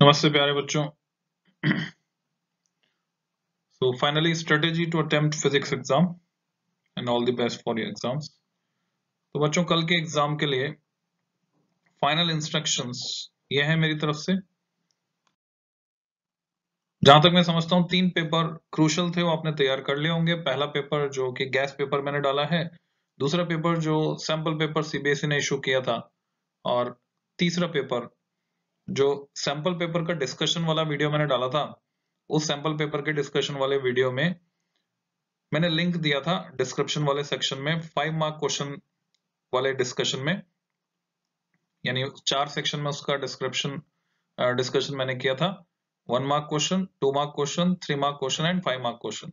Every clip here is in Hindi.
नमस्ते प्यारे बच्चों। So finally strategy to attempt physics exam and all the best for your exams। तो बच्चों कल के एग्जाम के लिए फाइनल इंस्ट्रक्शंस ये है मेरी तरफ से। जहां तक मैं समझता हूँ 3 पेपर क्रूशल थे, वो आपने तैयार कर लिए होंगे। पहला पेपर जो कि गैस पेपर मैंने डाला है, दूसरा पेपर जो सैंपल पेपर सीबीएसई ने इशू किया था, और तीसरा पेपर जो सैंपल पेपर का डिस्कशन वाला वीडियो मैंने डाला था। उस सैंपल पेपर के डिस्कशन वाले वीडियो में मैंने लिंक दिया था डिस्क्रिप्शन वाले सेक्शन में 5 मार्क क्वेश्चन वाले डिस्कशन में, यानी 4 सेक्शन में उसका डिस्कशन मैंने किया था। 1 mark question, 2 mark question, 3 mark question and 5 mark question,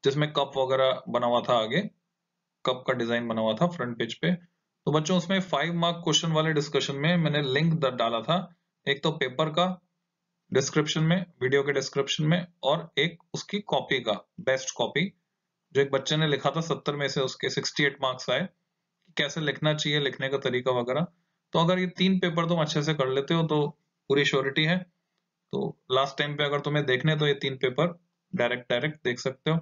जिसमें कप वगैरह बना हुआ था, आगे कप का डिजाइन बना हुआ था फ्रंट पेज पे। तो बच्चों उसमें 5 मार्क क्वेश्चन वाले डिस्कशन में मैंने लिंक डाला था, एक तो पेपर का डिस्क्रिप्शन में, वीडियो के डिस्क्रिप्शन में, और एक उसकी कॉपी का, बेस्ट कॉपी जो एक बच्चे ने लिखा था, 70 में से उसके 68 मार्क्स आए, कैसे लिखना चाहिए, लिखने का तरीका वगैरह। तो अगर ये 3 पेपर तुम अच्छे से कर लेते हो तो पूरी श्योरिटी है। तो लास्ट टाइम पे अगर तुम्हें देखने तो ये 3 पेपर डायरेक्ट देख सकते हो।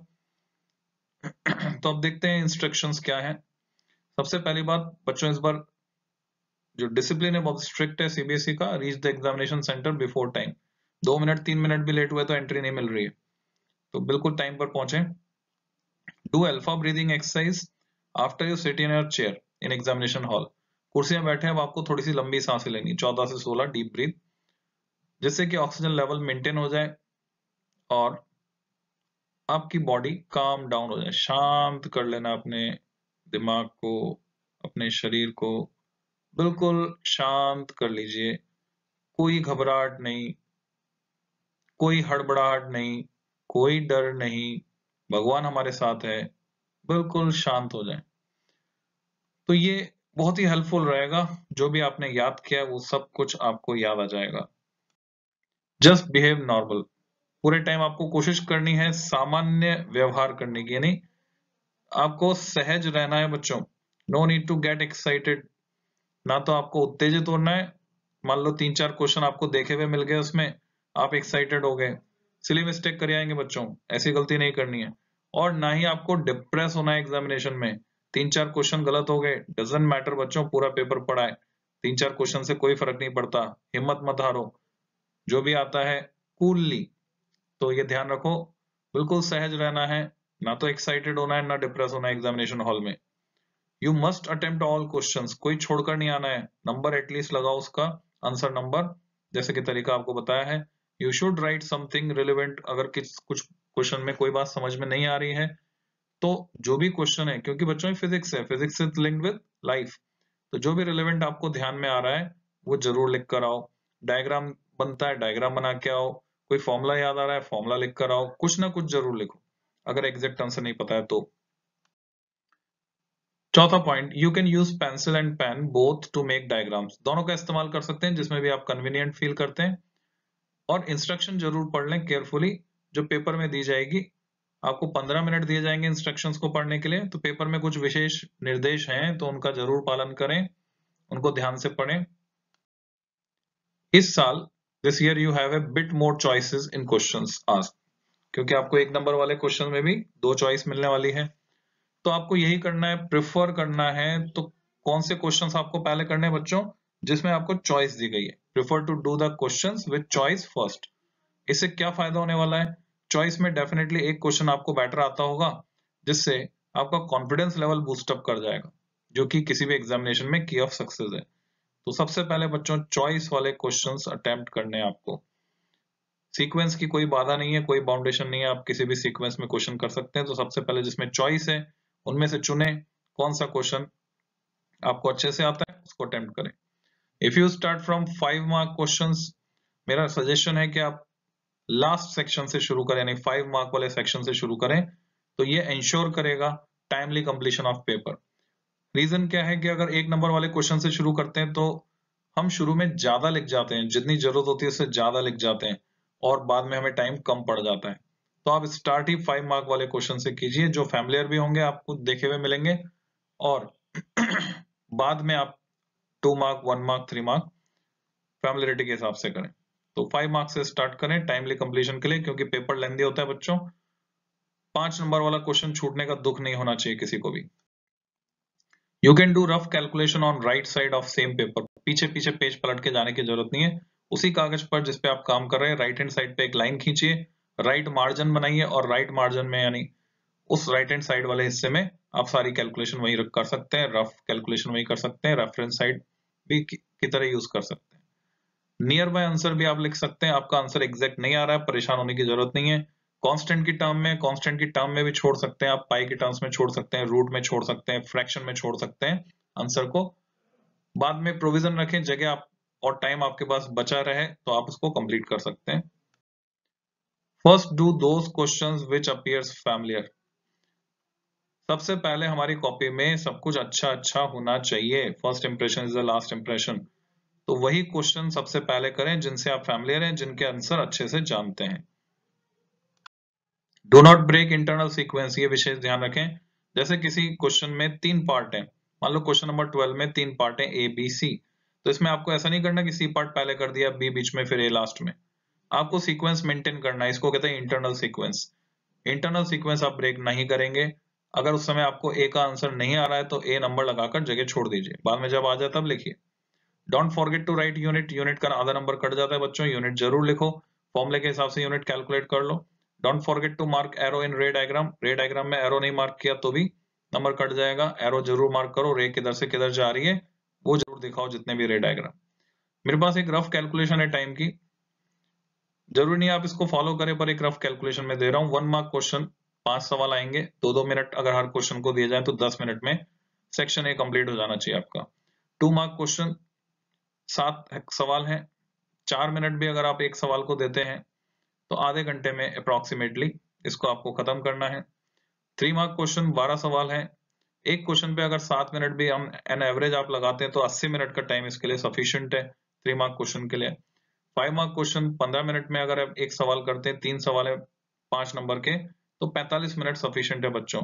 तो अब देखते हैं इंस्ट्रक्शंस क्या है। सबसे पहली बात बच्चों, इस बार जो डिसिप्लिन है बहुत स्ट्रिक्ट है सीबीएसई का। Reach the examination centre before time. 2 minute 3 minute भी लेट हुए तो एंट्री नहीं मिल रही है, तो बिल्कुल टाइम पर पहुंचे। Do alpha breathing exercise after you sit in your chair in examination hall. कुर्सी में बैठे अब आपको थोड़ी सी लंबी सांसें लेनी, 14 से 16 डीप ब्रीथ, जिससे कि ऑक्सीजन लेवल मेंटेन हो जाए और आपकी बॉडी काम डाउन हो जाए। शांत कर लेना अपने दिमाग को, अपने शरीर को बिल्कुल शांत कर लीजिए। कोई घबराहट नहीं, कोई हड़बड़ाहट नहीं, कोई डर नहीं, भगवान हमारे साथ है, बिल्कुल शांत हो जाए। तो ये बहुत ही हेल्पफुल रहेगा। जो भी आपने याद किया वो सब कुछ आपको याद आ जाएगा। Just behave normal. पूरे टाइम आपको कोशिश करनी है सामान्य व्यवहार करने की, यानी आपको सहज रहना है बच्चों। No need to get excited. ना तो आपको उत्तेजित होना है। मान लो 3-4 क्वेश्चन आपको देखे हुए मिल गए, उसमें आप एक्साइटेड हो गए, सिली मिस्टेक कर आएंगे बच्चों, ऐसी गलती नहीं करनी है। और ना ही आपको डिप्रेस होना है एग्जामिनेशन में। 3-4 क्वेश्चन गलत हो गए, डजंट मैटर बच्चों, पूरा पेपर पढ़ा है, 3-4 क्वेश्चन से कोई फर्क नहीं पड़ता। हिम्मत मत हारो, जो भी आता है कूलली। तो ये ध्यान रखो, बिल्कुल सहज रहना है, ना तो एक्साइटेड होना है ना डिप्रेस होना है एग्जामिनेशन हॉल में। You must attempt all questions, कोई छोड़कर नहीं आना है। नंबर एटलीस्ट लगाओ उसका, आंसर नंबर, जैसे कि तरीका आपको बताया है। You should write something relevant. अगर कुछ क्वेश्चन में कोई बात समझ में नहीं आ रही है तो जो भी क्वेश्चन है, क्योंकि बच्चों ये फिजिक्स है, फिजिक्स से लिंक्ड विद लाइफ, तो जो भी रिलेवेंट आपको ध्यान में आ रहा है वो जरूर लिख कर आओ। डायग्राम बनता है, डायग्राम बना के आओ। कोई फॉर्मूला याद आ रहा है, फॉर्मूला लिख कर आओ। कुछ ना कुछ जरूर लिखो अगर एग्जैक्ट आंसर नहीं पता है तो। चौथा point, you can use pencil and pen both to make diagrams. दोनों का इस्तेमाल कर सकते हैं जिसमें भी आप कन्वीनियंट फील करते हैं। और इंस्ट्रक्शन जरूर पढ़ लें केयरफुली, जो पेपर में दी जाएगी। आपको 15 मिनट दिए जाएंगे इंस्ट्रक्शंस को पढ़ने के लिए, तो पेपर में कुछ विशेष निर्देश हैं तो उनका जरूर पालन करें, उनको ध्यान से पढ़ें। इस साल this year you have a bit more choices in questions asked, क्योंकि आपको 1 नंबर वाले क्वेश्चन में भी 2 चॉइस मिलने वाली है। तो आपको यही करना है, प्रिफर करना है। तो कौन से क्वेश्चंस आपको पहले करने हैं बच्चों, जिसमें आपको चॉइस दी गई है। Prefer to do the questions with choice first. इससे क्या फायदा होने वाला है, चॉइस में डेफिनेटली एक क्वेश्चन आपको बेटर आता होगा, जिससे आपका कॉन्फिडेंस लेवल बूस्ट अप कर जाएगा, जो कि किसी भी एग्जामिनेशन में की ऑफ सक्सेस है। तो सबसे पहले बच्चों चॉइस वाले क्वेश्चंस अटेम्प्ट करने हैं आपको। सीक्वेंस की कोई बाधा नहीं है, कोई बाउंडेशन नहीं है, आप किसी भी सीक्वेंस में क्वेश्चन कर सकते हैं। तो सबसे पहले जिसमें चॉइस है उनमें से चुने कौन सा क्वेश्चन आपको अच्छे से आता है, उसको अटेम्प्ट करें। If you start from 5 mark questions, मेरा सजेशन है कि आप लास्ट सेक्शन से शुरू करें, यानी 5 मार्क वाले सेक्शन से शुरू करें। तो ये इंश्योर करेगा timely completion of paper. Reason क्या है कि अगर 1 नंबर वाले क्वेश्चन से शुरू करते हैं तो हम शुरू में ज्यादा लिख जाते हैं, जितनी जरूरत होती है उससे ज्यादा लिख जाते हैं, और बाद में हमें टाइम कम पड़ जाता है। तो आप स्टार्ट ही 5 मार्क वाले क्वेश्चन से कीजिए, जो फैमिलियर भी होंगे, आपको देखे हुए मिलेंगे, और बाद में आप 2 मार्क, 1 मार्क, 3 मार्क फैमिलियरिटी के हिसाब से करें। तो 5 मार्क्स से स्टार्ट करें टाइमली कंप्लीशन के लिए, क्योंकि पेपर लेंदी होता है बच्चों। 5 नंबर वाला क्वेश्चन छूटने का दुख नहीं होना चाहिए किसी को भी। You can do rough calculation on right side of same paper. पीछे पीछे पेज पलट के जाने की जरूरत नहीं है। उसी कागज पर जिसपे आप काम कर रहे हैं राइट हैंड साइड पे एक लाइन खींचिए, राइट मार्जिन बनाइए, और राइट मार्जिन में यानी उस राइट हैंड साइड वाले हिस्से में आप सारी कैलकुलेशन वही कर सकते हैं, रफ कैलकुलेशन वही कर सकते हैं, रेफरेंस साइड भी की तरह यूज कर सकते हैं। नियर बाय आंसर भी आप लिख सकते हैं। आपका आंसर एग्जैक्ट नहीं आ रहा है, परेशान होने की जरूरत नहीं है। कांस्टेंट की टर्म में भी छोड़ सकते हैं आप, पाई की टर्म्स में छोड़ सकते हैं, रूट में छोड़ सकते हैं, फ्रैक्शन में छोड़ सकते हैं आंसर को। बाद में प्रोविजन रखें, जगह आप और टाइम आपके पास बचा रहे तो आप उसको कंप्लीट कर सकते हैं। First do those questions which appears familiar. सबसे पहले हमारी कॉपी में सब कुछ अच्छा अच्छा होना चाहिए। First impression is the last impression. तो वही क्वेश्चन सबसे पहले करें जिनसे आप फैमिलियर हैं, जिनके आंसर अच्छे से जानते हैं। Do not break internal sequence, ये विशेष ध्यान रखें। जैसे किसी क्वेश्चन में 3 पार्ट है, मान लो क्वेश्चन नंबर 12 में 3 पार्ट है ए बी सी, तो इसमें आपको ऐसा नहीं करना कि सी पार्ट पहले कर दिया, बी बीच में, फिर ए लास्ट में। आपको सीक्वेंस मेंटेन करना है, इसको कहते हैं इंटरनल सीक्वेंस। इंटरनल सीक्वेंस आप ब्रेक नहीं करेंगे। अगर उस समय आपको ए का आंसर नहीं आ रहा है तो ए नंबर लगाकर जगह छोड़ दीजिए, बाद में जब आ जाए तब लिखिए। Don't forget to write unit, unit का आधा नंबर कट जाता है बच्चों, यूनिट जरूर लिखो, फॉर्मूले के हिसाब से यूनिट कैलकुलेट कर लो। Don't forget to mark arrow in ray diagram, रे डायग्राम में एरो नहीं मार्क किया तो भी नंबर कट जाएगा, एरो जरूर मार्क करो, रे किधर से किधर जा रही है वो जरूर दिखाओ जितने भी रे डायग्राम। मेरे पास एक रफ कैलकुलेशन है टाइम की, जरूरी नहीं आप इसको फॉलो करें, पर एक रफ कैलकुलेशन में दे रहा हूँ। 1 मार्क क्वेश्चन, 5 सवाल आएंगे, 2-2 मिनट अगर हर क्वेश्चन को दिए जाए तो 10 मिनट में सेक्शन ए कंप्लीट हो जाना चाहिए आपका। 2 मार्क क्वेश्चन, 7 सवाल हैं, 4 मिनट भी अगर आप एक सवाल को देते हैं तो आधे घंटे में अप्रोक्सीमेटली इसको आपको खत्म करना है। 3 मार्क क्वेश्चन, 12 सवाल हैं, एक क्वेश्चन पे अगर 7 मिनट भी हम एन एवरेज आप लगाते हैं तो 80 मिनट का टाइम इसके लिए सफिशिएंट है 3 मार्क क्वेश्चन के लिए। 5 मार्क क्वेश्चन 15 मिनट में अगर आप एक सवाल करते हैं, 3 सवाल है 5 नंबर के, तो 45 मिनट सफिशिएंट है बच्चों।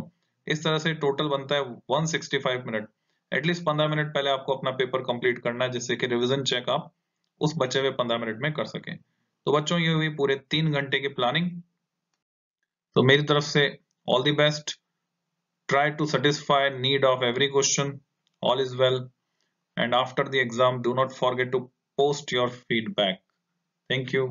इस तरह से टोटल बनता है 165 मिनट। एटलीस्ट 15 मिनट पहले आपको अपना पेपर कंप्लीट करना है, जिससे कि रिवीजन चेक आप उस बचे हुए 15 मिनट में कर सकें। तो बच्चों ये हुई पूरे 3 घंटे की प्लानिंग। तो मेरी तरफ से all the best, try to satisfy need of every question, all is well, and after the exam do not forget to post your feedback. Thank you.